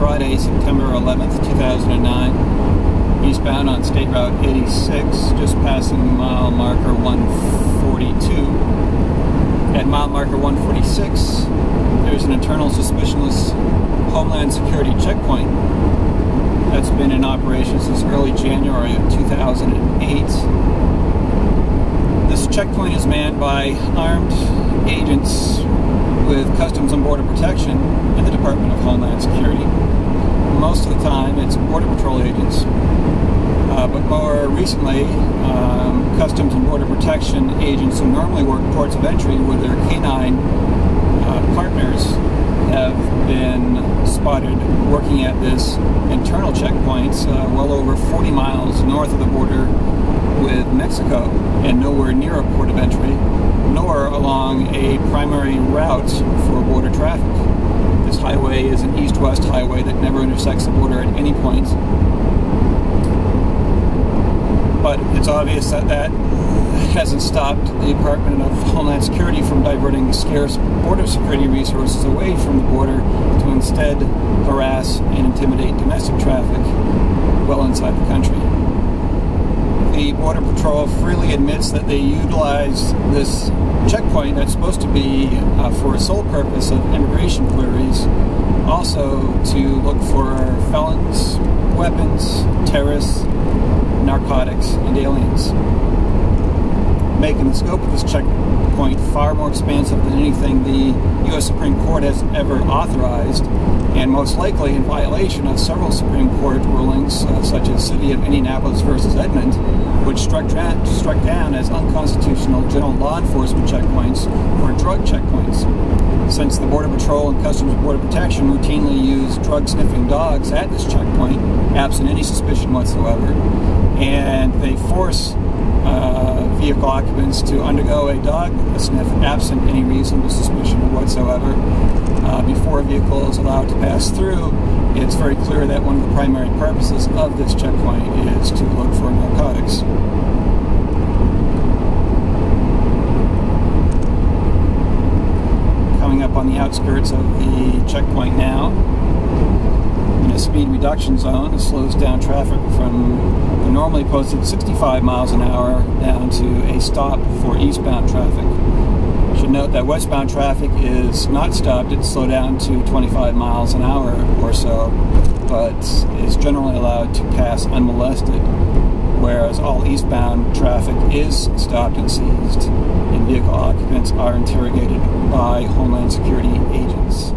Friday, September 11th, 2009, eastbound on State Route 86, just passing mile marker 142. At mile marker 146, there's an internal suspicionless Homeland Security checkpoint that's been in operation since early January of 2008. This checkpoint is manned by armed agents with Customs and Border Protection and the Department of Homeland Security. Most of the time it's Border Patrol agents, but more recently Customs and Border Protection agents who normally work ports of entry with their canine partners have been spotted working at this internal checkpoints well over 40 miles north of the border with Mexico and nowhere near a port of entry, nor along a primary route for border traffic. This highway is an east-west highway that never intersects the border at any point. But it's obvious that that hasn't stopped the Department of Homeland Security from diverting scarce border security resources away from the border to instead harass and intimidate domestic traffic well inside the country. The Border Patrol freely admits that they utilize this checkpoint that's supposed to be for a sole purpose of immigration queries, also to look for felons, weapons, terrorists, narcotics, and aliens, making the scope of this checkpoint far more expansive than anything the U.S. Supreme Court has ever authorized, and most likely in violation of several Supreme Court rulings, such as City of Indianapolis versus Edmond, which struck down as unconstitutional general law enforcement checkpoints or drug checkpoints. Since the Border Patrol and Customs and Border Protection routinely use drug-sniffing dogs at this checkpoint, absent any suspicion whatsoever, and they force vehicle occupants to undergo a dog sniff absent any reasonable suspicion whatsoever before a vehicle is allowed to pass through, it's very clear that one of the primary purposes of this checkpoint is to look for narcotics. Coming up on the outskirts of the checkpoint now, in a speed reduction zone, it slows down traffic from the normally posted 65 miles an hour down to a stop for eastbound traffic. You should note that westbound traffic is not stopped, it's slowed down to 25 miles an hour or so, but is generally allowed to pass unmolested, whereas all eastbound traffic is stopped and seized, and vehicle occupants are interrogated by Homeland Security agents.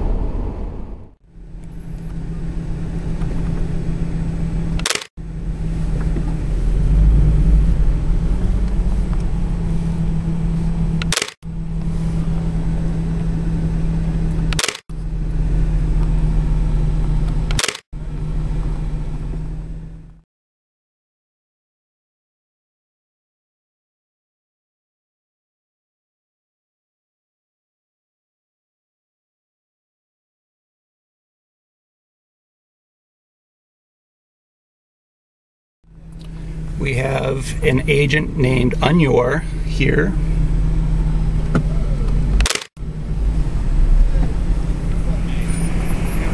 We have an agent named Unyor here.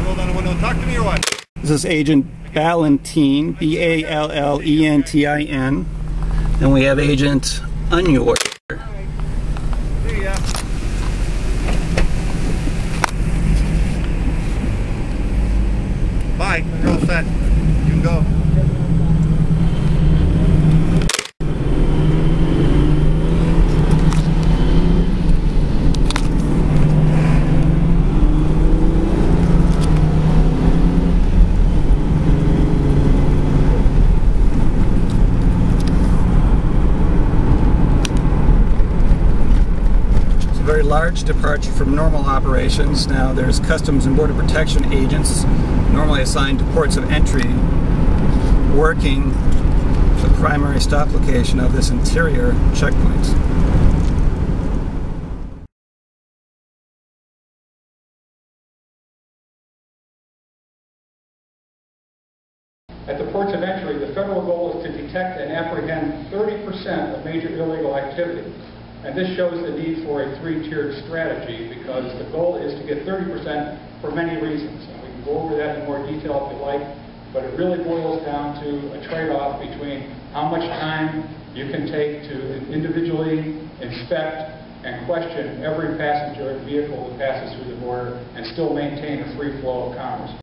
Roll down the window and talk to me or what? This is Agent Ballantyne, B-A-L-L-E-N-T-I-N. And we have Agent Unyor. See ya. Bye. You're all set. You can go. Very large departure from normal operations. Now there's Customs and Border Protection agents normally assigned to ports of entry working the primary stop location of this interior checkpoint. At the ports of entry, the federal goal is to detect and apprehend 30% of major illegal activity. And this shows the need for a three-tiered strategy because the goal is to get 30% for many reasons. And we can go over that in more detail if you like, but it really boils down to a trade-off between how much time you can take to individually inspect and question every passenger vehicle that passes through the border and still maintain a free flow of commerce.